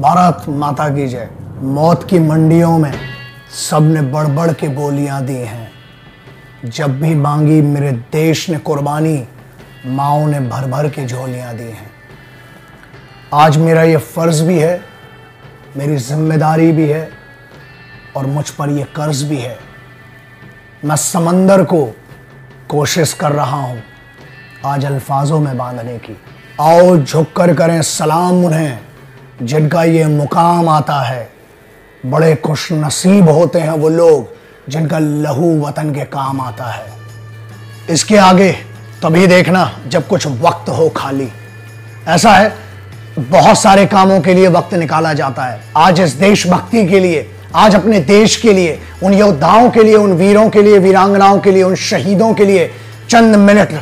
भारत माता की जय। मौत की मंडियों में सबने बढ़ बढ़ के बोलियां दी हैं। जब भी मांगी मेरे देश ने कुर्बानी, माओ ने भर भर के झोलियां दी हैं। आज मेरा ये फर्ज भी है, मेरी जिम्मेदारी भी है और मुझ पर यह कर्ज भी है। मैं समंदर को कोशिश कर रहा हूं आज अल्फाजों में बांधने की। आओ झुककर करें सलाम उन्हें जिनका ये मुकाम आता है। बड़े खुश नसीब होते हैं वो लोग जिनका लहू वतन के काम आता है। इसके आगे तभी देखना जब कुछ वक्त हो खाली। ऐसा है, बहुत सारे कामों के लिए वक्त निकाला जाता है। आज इस देशभक्ति के लिए, आज अपने देश के लिए, उन योद्धाओं के लिए, उन वीरों के लिए, वीरांगनाओं के लिए, उन शहीदों के लिए चंद मिनट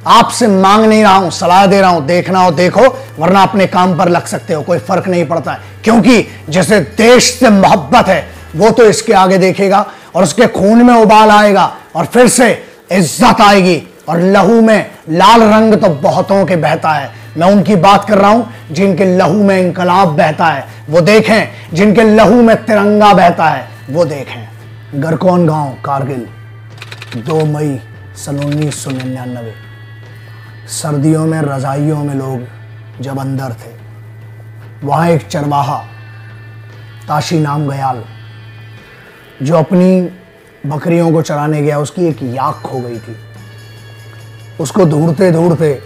आपसे मांग नहीं रहा हूं, सलाह दे रहा हूं। देखना हो देखो, वरना अपने काम पर लग सकते हो, कोई फर्क नहीं पड़ता है। क्योंकि जैसे देश से मोहब्बत है वो तो इसके आगे देखेगा और उसके खून में उबाल आएगा और फिर से इज्जत आएगी। और लहू में लाल रंग तो बहुतों के बहता है। मैं उनकी बात कर रहा हूं जिनके लहू में इंकलाब बहता है, वो देखें। जिनके लहू में तिरंगा बहता है वो देखें। गरकौन गांव कारगिल, 2 मई सन 1999। सर्दियों में रजाइयों में लोग जब अंदर थे, वहां एक चरवाहा ताशी नाम गयाल जो अपनी बकरियों को चराने गया, उसकी एक याक खो गई थी। उसको ढूंढते ढूंढते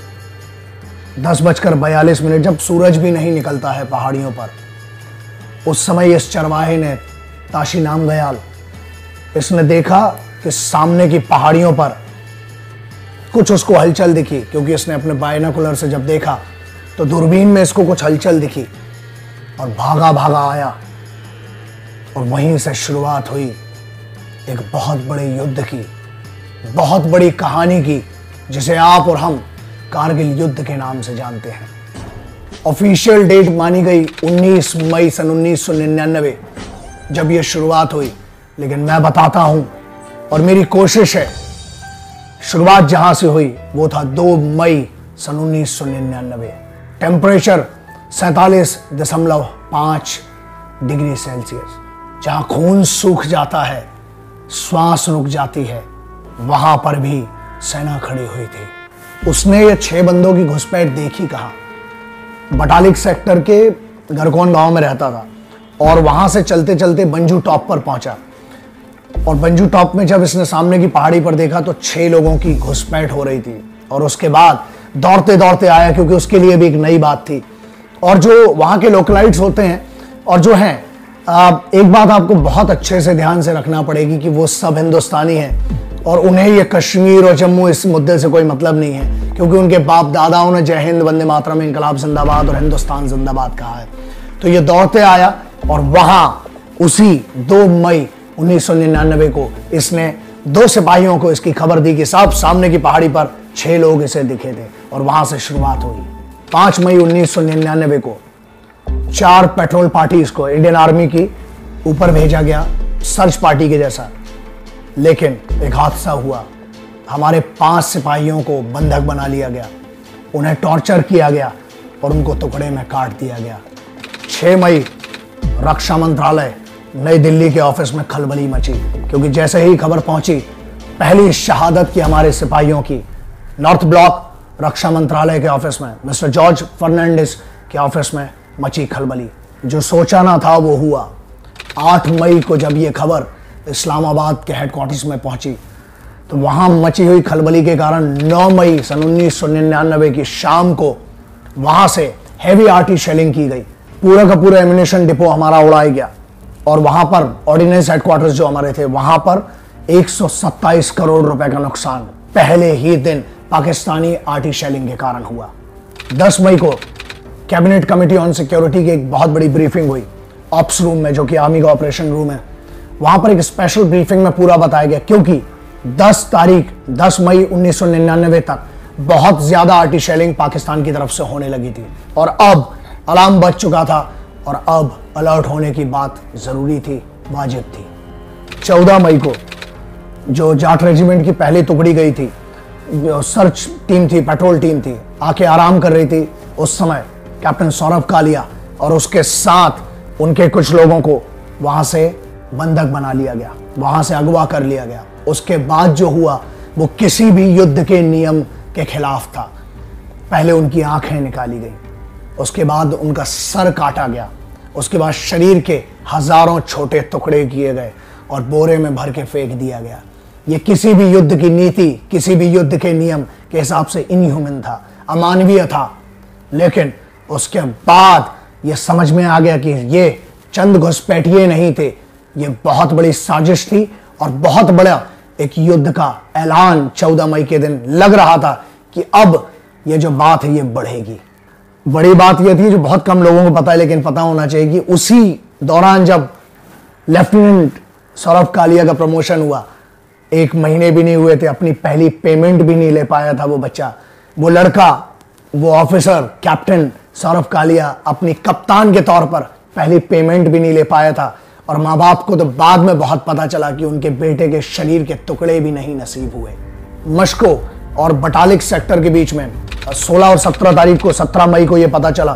10:42 जब सूरज भी नहीं निकलता है पहाड़ियों पर, उस समय इस चरवाहे ने, ताशी नाम गयाल, इसने देखा कि सामने की पहाड़ियों पर कुछ उसको हलचल दिखी। क्योंकि इसने अपने बायनोकुलर से जब देखा तो दूरबीन में इसको कुछ हलचल दिखी और भागा भागा आया। और वहीं से शुरुआत हुई एक बहुत बड़े युद्ध की, बहुत बड़ी कहानी की, जिसे आप और हम कारगिल युद्ध के नाम से जानते हैं। ऑफिशियल डेट मानी गई 19 मई सन 1999 जब यह शुरुआत हुई। लेकिन मैं बताता हूं और मेरी कोशिश है, शुरुआत जहां से हुई वो था 2 मई सन 1999। Temperature 47.5 degree Celsius. जहां खून सूख जाता है, श्वास रुक जाती है, वहां पर भी सेना खड़ी हुई थी। उसने ये 6 बंदों की घुसपैठ देखी कहां। बटालिक सेक्टर के गरकौन गांव में रहता था और वहां से चलते चलते बंजू टॉप पर पहुंचा। और बंजू टॉप में जब इसने सामने की पहाड़ी पर देखा तो 6 लोगों की घुसपैठ हो रही थी। और उसके बाद दौड़ते दौड़ते आया, क्योंकि उसके लिए भी एक नई बात थी। और जो वहां के लोकलाइट्स होते हैं और जो हैं, एक बात आपको बहुत अच्छे से ध्यान से रखना पड़ेगी कि वो सब हिंदुस्तानी हैं और उन्हें ये कश्मीर और जम्मू इस मुद्दे से कोई मतलब नहीं है। क्योंकि उनके बाप दादाओं ने जय हिंद, वंदे मातरम, इंकलाब जिंदाबाद और हिंदुस्तान जिंदाबाद कहा है। तो ये दौड़ते आया और वहां उसी 2 मई 1999 को इसने 2 सिपाहियों को इसकी खबर दी कि साहब सामने की पहाड़ी पर 6 लोग इसे दिखे थे। और वहां से शुरुआत हुई। 5 मई 1999 को 4 पेट्रोल पार्टीज को इंडियन आर्मी की ऊपर भेजा गया, सर्च पार्टी के जैसा। लेकिन एक हादसा हुआ। हमारे 5 सिपाहियों को बंधक बना लिया गया, उन्हें टॉर्चर किया गया और उनको टुकड़े में काट दिया गया। 6 मई रक्षा मंत्रालय नई दिल्ली के ऑफिस में खलबली मची, क्योंकि जैसे ही खबर पहुंची, पहली शहादत की हमारे सिपाहियों की, नॉर्थ ब्लॉक रक्षा मंत्रालय के ऑफिस में मिस्टर जॉर्ज फर्नांडिस के ऑफिस में मची खलबली। जो सोचा ना था वो हुआ। 8 मई को जब ये खबर इस्लामाबाद के हेडक्वार्टर्स में पहुंची तो वहां मची हुई खलबली के कारण 9 मई सन 1999 की शाम को वहां से हैवी आर्टी शेलिंग की गई। पूरा का पूरा एम्यूनिशन डिपो हमारा उड़ाया गया और वहां पर ऑर्डिनेंस हेडक्वार्टर्स जो हमारे थे, वहां पर 127 करोड़ रुपए का नुकसान पहले ही दिन पाकिस्तानी आर्टी शेलिंग के कारण हुआ। 10 मई को कैबिनेट कमेटी ऑन सिक्योरिटी की एक बहुत बड़ी ब्रीफिंग हुई ऑप्स रूम में, जो कि आर्मी का ऑपरेशन रूम है। वहां पर एक स्पेशल ब्रीफिंग में पूरा बताया गया, क्योंकि 10 मई 1999 तक बहुत ज्यादा आर्टी शेलिंग पाकिस्तान की तरफ से होने लगी थी और अब अलार्म बज चुका था और अब अलर्ट होने की बात जरूरी थी, वाजिब थी। 14 मई को जो जाट रेजिमेंट की पहली टुकड़ी गई थी, जो सर्च टीम थी, पेट्रोल टीम थी, आके आराम कर रही थी, उस समय कैप्टन सौरभ कालिया और उसके साथ उनके कुछ लोगों को वहां से बंधक बना लिया गया, वहां से अगवा कर लिया गया। उसके बाद जो हुआ वो किसी भी युद्ध के नियम के खिलाफ था। पहले उनकी आंखें निकाली गई, उसके बाद उनका सर काटा गया, उसके बाद शरीर के हजारों छोटे टुकड़े किए गए और बोरे में भर के फेंक दिया गया। ये किसी भी युद्ध की नीति, किसी भी युद्ध के नियम के हिसाब से इनह्यूमन था, अमानवीय था। लेकिन उसके बाद ये समझ में आ गया कि ये चंद घुसपैठिए नहीं थे, ये बहुत बड़ी साजिश थी और बहुत बड़ा एक युद्ध का ऐलान 14 मई के दिन लग रहा था कि अब ये जो बात है ये बढ़ेगी। बड़ी बात ये थी जो बहुत कम लोगों को पता है, लेकिन पता होना चाहिए कि उसी दौरान जब लेफ्टिनेंट सौरभ कालिया का प्रमोशन हुआ, 1 महीने भी नहीं हुए थे, अपनी पहली पेमेंट भी नहीं ले पाया था वो बच्चा, वो लड़का, वो ऑफिसर कैप्टन सौरभ कालिया अपनी कप्तान के तौर पर पहली पेमेंट भी नहीं ले पाया था। और माँ बाप को तो बाद में बहुत पता चला कि उनके बेटे के शरीर के टुकड़े भी नहीं नसीब हुए। मस्को और बटालिक सेक्टर के बीच में 16 और 17 तारीख को, 17 मई को यह पता चला,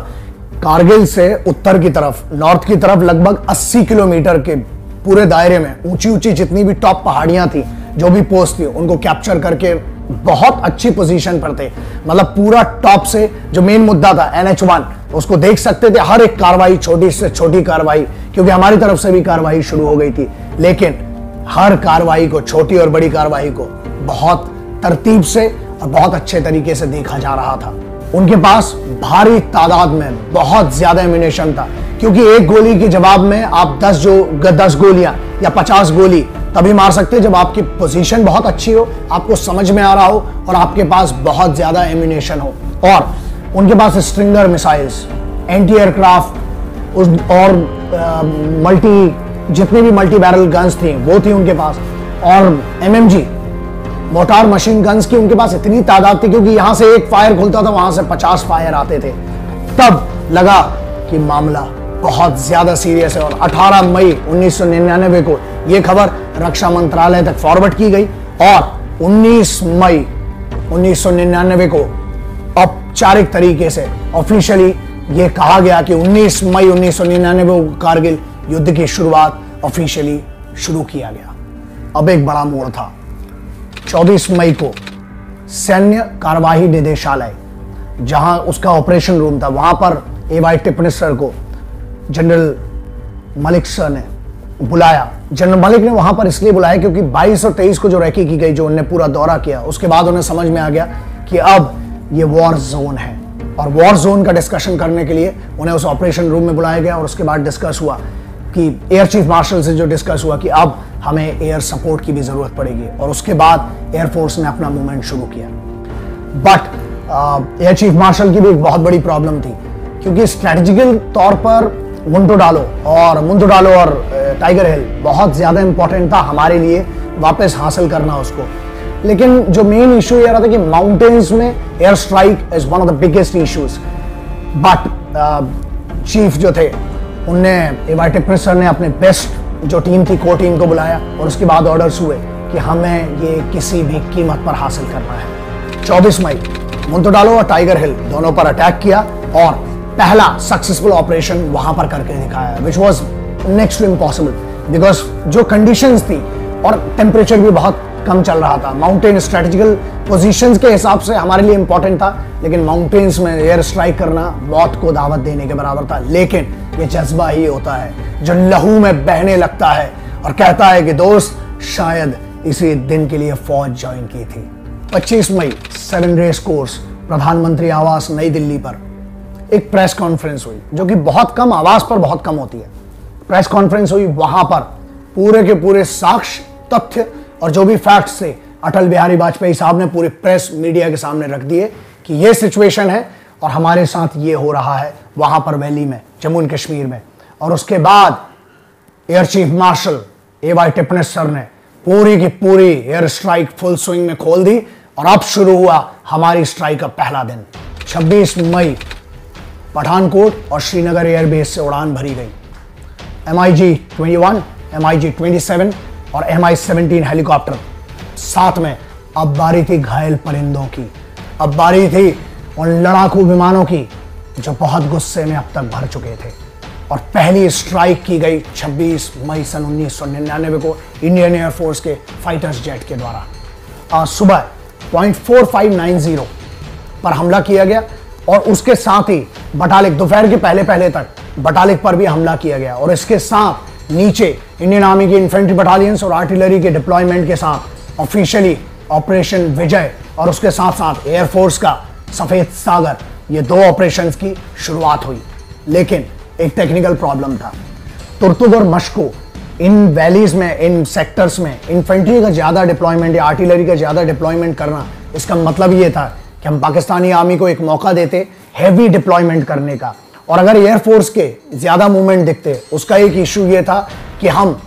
कारगिल से उत्तर की तरफ, नॉर्थ की तरफ लगभग 80 किलोमीटर के पूरे दायरे में ऊंची ऊंची जितनी भी टॉप पहाड़ियां थी, जो भी पोस्ट थी, उनको कैप्चर करके बहुत अच्छी पोजीशन पर थे। मतलब पूरा टॉप से जो मेन मुद्दा था NH1, उसको देख सकते थे। हर एक कार्रवाई, छोटी से छोटी कार्रवाई, क्योंकि हमारी तरफ से भी कार्रवाई शुरू हो गई थी, लेकिन हर कार्रवाई को, छोटी और बड़ी कार्रवाई को बहुत तरतीब से और बहुत अच्छे तरीके से देखा जा रहा था। उनके पास भारी तादाद में बहुत ज्यादा एम्यूनेशन था, क्योंकि एक गोली के जवाब में आप 10 गोलियां या 50 गोली तभी मार सकते जब आपकी पोजीशन बहुत अच्छी हो, आपको समझ में आ रहा हो और आपके पास बहुत ज्यादा एम्यूनेशन हो। और उनके पास स्ट्रिंगर मिसाइल्स, एंटी एयरक्राफ्ट और जितनी भी मल्टी बैरल गन्स थी वो थी उनके पास, और MMG मोटार मशीन गन्स की उनके पास इतनी तादाद थी, क्योंकि यहां से एक फायर खुलता था, वहां से 50 फायर आते थे। तब लगा कि मामला बहुत ज्यादा सीरियस है। और 18 मई 1999 को यह खबर रक्षा मंत्रालय तक फॉरवर्ड की गई और 19 मई 1999 को औपचारिक तरीके से ऑफिशियली यह कहा गया कि 19 मई 1999 को कारगिल युद्ध की शुरुआत ऑफिशियली शुरू किया गया। अब एक बड़ा मोड़ था। 24 मई को सैन्य कार्यवाही निदेशालय, जहां उसका ऑपरेशन रूम था, वहां पर AY टिप्पणी सर को जनरल मलिक सर ने बुलाया। जनरल मलिक ने वहां पर इसलिए बुलाया क्योंकि 22 और 23 को जो रैकी की गई, जो उन्होंने पूरा दौरा किया, उसके बाद उन्हें समझ में आ गया कि अब ये वॉर जोन है, और वॉर जोन का डिस्कशन करने के लिए उन्हें उस ऑपरेशन रूम में बुलाया गया। और उसके बाद डिस्कस हुआ कि एयर चीफ मार्शल से जो डिस्कस हुआ कि अब हमें एयर सपोर्ट की भी जरूरत पड़ेगी, और उसके बाद एयरफोर्स ने अपना मूवमेंट शुरू किया। बट एयर चीफ मार्शल की भी एक बहुत बड़ी प्रॉब्लम थी, क्योंकि स्ट्रेटेजिकल तौर पर मुंतोडालो और टाइगर हिल बहुत ज्यादा इंपॉर्टेंट था हमारे लिए वापस हासिल करना उसको। लेकिन जो मेन इशू ये रहा था कि माउंटेन्स में air strike is one of the biggest issues. But chief जो थे उनने, AY टिप्पणी सर ने अपने बेस्ट जो टीम थी, कोर टीम को बुलाया, और उसके बाद ऑर्डर्स हुए कि हमें ये किसी भी कीमत पर हासिल करना है। 24 मई मुंतोडालो और टाइगर हिल दोनों पर अटैक किया और पहला सक्सेसफुल ऑपरेशन वहां पर करके दिखाया, which was next to impossible, because जो कंडीशंस थी और टेम्परेचर भी बहुत कम चल रहा था। माउंटेन स्ट्रेटेजिकल पोजीशंस के हिसाब से हमारे लिए इंपॉर्टेंट था, लेकिन माउंटेन्स में एयर स्ट्राइक करना मौत को दावत देने के बराबर था। लेकिन ये जज्बा ही होता है जो लहू में बहने लगता है और कहता है कि दोस्त, शायद इसी दिन के लिए फौज ज्वाइन की थी। 25 मई 7 रेस कोर्स प्रधानमंत्री आवास नई दिल्ली पर एक प्रेस कॉन्फ्रेंस हुई, जो कि बहुत कम, आवास पर बहुत कम होती है। प्रेस कॉन्फ्रेंस हुई, वहां पर पूरे के पूरे साक्ष्य, तथ्य और जो भी फैक्ट्स थे अटल बिहारी वाजपेयी साहब ने पूरी प्रेस मीडिया के सामने रख दिए कि ये सिचुएशन है और हमारे साथ ये हो रहा है वहां पर वैली में, जम्मू एंड कश्मीर में। और उसके बाद एयर चीफ मार्शल AY टिप्पणी सर ने पूरी की पूरी एयर स्ट्राइक फुल स्विंग में खोल दी, और अब शुरू हुआ हमारी स्ट्राइक का पहला दिन। 26 मई पठानकोट और श्रीनगर एयरबेस से उड़ान भरी गई। MiG-21, MiG-27 और Mi-17 हेलीकॉप्टर, साथ में अब बारी थी घायल परिंदों की, अब बारी थी उन लड़ाकू विमानों की जो बहुत गुस्से में अब तक भर चुके थे। और पहली स्ट्राइक की गई 26 मई सन 1999 को इंडियन एयरफोर्स के फाइटर्स जेट के द्वारा। आज सुबह 0.4590 पर हमला किया गया और उसके साथ ही बटालिक दोपहर के पहले तक बटालिक पर भी हमला किया गया और इसके साथ नीचे इंडियन आर्मी की इन्फेंट्री बटालियंस और आर्टिलरी के डिप्लॉयमेंट के साथ ऑफिशियली ऑपरेशन विजय और उसके साथ साथ एयरफोर्स का सफेद सागर, ये 2 ऑपरेशंस की शुरुआत हुई। लेकिन एक टेक्निकल प्रॉब्लम था। तुर्तुक और मशको इन वैलीज में, इन सेक्टर्स में इन्फेंट्री का ज्यादा डिप्लॉयमेंट या आर्टिलरी का ज्यादा डिप्लॉयमेंट करना, इसका मतलब ये था कि हम पाकिस्तानी आर्मी को एक मौका देते हैवी डिप्लॉयमेंट करने का। और अगर एयरफोर्स के ज्यादा मूवमेंट दिखते, उसका एक इशू ये था कि हम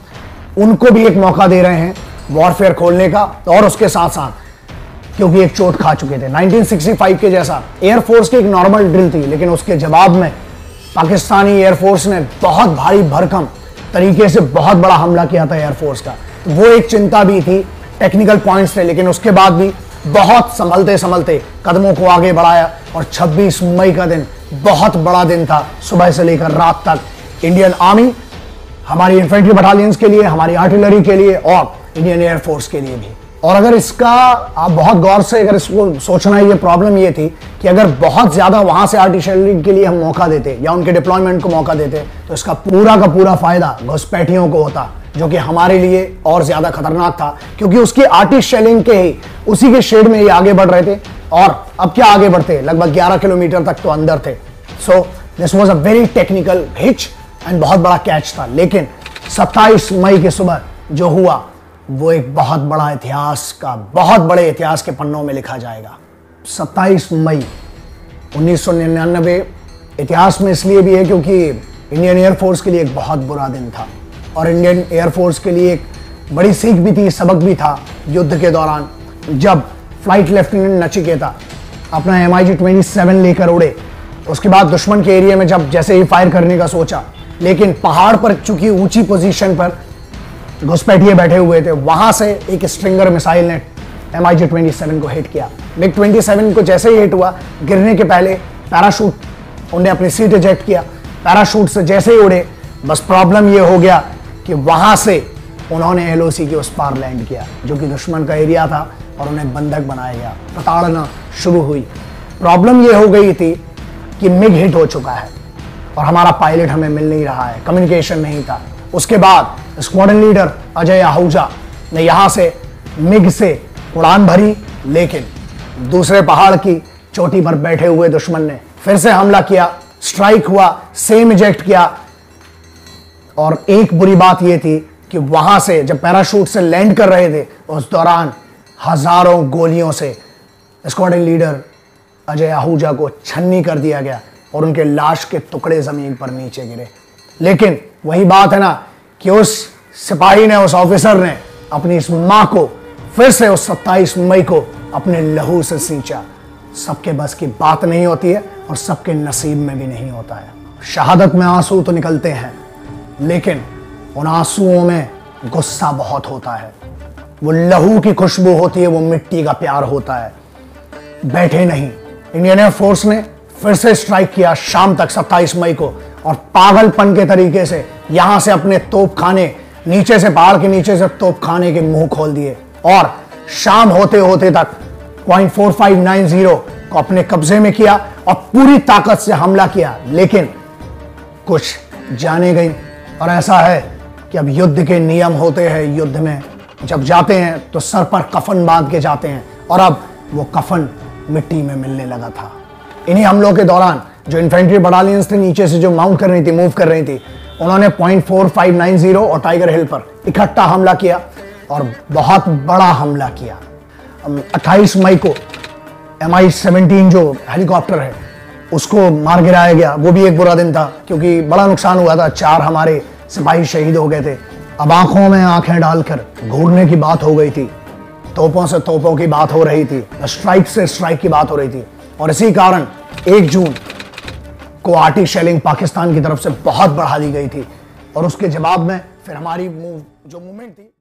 उनको भी एक मौका दे रहे हैं वॉरफेयर खोलने का, और उसके साथ साथ क्योंकि एक चोट खा चुके थे 1965 के जैसा। एयरफोर्स की एक नॉर्मल ड्रिल थी, लेकिन उसके जवाब में पाकिस्तानी एयरफोर्स ने बहुत भारी भरकम तरीके से बहुत बड़ा हमला किया था एयरफोर्स का। तो वो एक चिंता भी थी, टेक्निकल पॉइंट्स थे, लेकिन उसके बाद भी बहुत संभलते संभलते कदमों को आगे बढ़ाया और 26 मई का दिन बहुत बड़ा दिन था। सुबह से लेकर रात तक इंडियन आर्मी, हमारी इन्फेंट्री बटालियंस के लिए, हमारी आर्टिलरी के लिए और इंडियन एयरफोर्स के लिए भी। और अगर इसका आप बहुत गौर से अगर इसको सोचना है, ये प्रॉब्लम ये थी कि अगर बहुत ज्यादा वहां से आर्टिलरी के लिए हम मौका देते या उनके डिप्लॉयमेंट को मौका देते तो इसका पूरा का पूरा फायदा घुसपैठियों को होता, जो कि हमारे लिए और ज्यादा खतरनाक था, क्योंकि उसकी आर्टिस्ट शेलिंग के ही उसी के शेड में ये आगे बढ़ रहे थे। और अब क्या आगे बढ़ते, लगभग 11 किलोमीटर तक तो अंदर थे। So this was a very technical hitch and बहुत बड़ा कैच था। लेकिन 27 मई की सुबह जो हुआ वो एक बहुत बड़ा इतिहास का, बहुत बड़े इतिहास के पन्नों में लिखा जाएगा। 27 मई 1999 इतिहास में इसलिए भी है क्योंकि इंडियन एयरफोर्स के लिए एक बहुत बुरा दिन था और इंडियन एयरफोर्स के लिए एक बड़ी सीख भी थी, सबक भी था। युद्ध के दौरान जब फ्लाइट लेफ्टिनेंट नचिकेता अपना MiG-27 लेकर उड़े, उसके बाद दुश्मन के एरिया में जब जैसे ही फायर करने का सोचा, लेकिन पहाड़ पर चूंकि ऊंची पोजीशन पर घुसपैठिए बैठे हुए थे, वहां से एक स्ट्रिंगर मिसाइल ने MiG-27 को हिट किया। MiG-27 को जैसे ही हिट हुआ, गिरने के पहले पैराशूट उन्हें अपनी सीट इजेक्ट किया। पैराशूट से जैसे ही उड़े, बस प्रॉब्लम ये हो गया कि वहां से उन्होंने LOC के उस पार लैंड किया, जो कि दुश्मन का एरिया था, और उन्हें बंधक बनाया गया। प्रताड़ना शुरू हुई। प्रॉब्लम ये हो गई थी कि मिग हिट हो चुका है और हमारा पायलट हमें मिल नहीं रहा है, कम्युनिकेशन नहीं था। उसके बाद स्क्वाड्रन लीडर अजय आहूजा ने यहां से मिग से उड़ान भरी, लेकिन दूसरे पहाड़ की चोटी पर बैठे हुए दुश्मन ने फिर से हमला किया, स्ट्राइक हुआ, सेम इजेक्ट किया। और एक बुरी बात यह थी कि वहां से जब पैराशूट से लैंड कर रहे थे, उस दौरान हजारों गोलियों से स्क्वाड्रन लीडर अजय आहूजा को छन्नी कर दिया गया और उनके लाश के टुकड़े जमीन पर नीचे गिरे। लेकिन वही बात है ना कि उस सिपाही ने, उस ऑफिसर ने अपनी इस मां को फिर से उस 27 मई को अपने लहू से सींचा। सबके बस की बात नहीं होती है और सबके नसीब में भी नहीं होता है। शहादत में आंसू तो निकलते हैं, लेकिन उन आंसुओं में गुस्सा बहुत होता है। वो लहू की खुशबू होती है, वो मिट्टी का प्यार होता है। बैठे नहीं, इंडियन एयरफोर्स ने फिर से स्ट्राइक किया शाम तक 27 मई को, और पागलपन के तरीके से यहां से अपने तोप खाने, नीचे से पहाड़ के नीचे से तोप खाने के मुंह खोल दिए और शाम होते होते तक 0.4590 को अपने कब्जे में किया और पूरी ताकत से हमला किया। लेकिन कुछ जाने गई, और ऐसा है कि अब युद्ध के नियम होते हैं। युद्ध में जब जाते हैं तो सर पर कफन बांध के जाते हैं, और अब वो कफन मिट्टी में मिलने लगा था। इन्हीं हमलों के दौरान जो इन्फेंट्री बटालियंस थे नीचे से जो माउंट कर रही थी, मूव कर रही थी, उन्होंने 0.4590 और टाइगर हिल पर इकट्ठा हमला किया और बहुत बड़ा हमला किया। 28 मई को MI-17 जो हेलीकॉप्टर है उसको मार गिराया गया। वो भी एक बुरा दिन था क्योंकि बड़ा नुकसान हुआ था, 4 हमारे सिपाही शहीद हो गए थे। अब आंखों में आंखें डालकर घूरने की बात हो गई थी, तोपों से तोपों की बात हो रही थी, स्ट्राइक से स्ट्राइक की बात हो रही थी। और इसी कारण 1 जून को आर्टी शेलिंग पाकिस्तान की तरफ से बहुत बढ़ा दी गई थी, और उसके जवाब में फिर हमारी जो मूवमेंट थी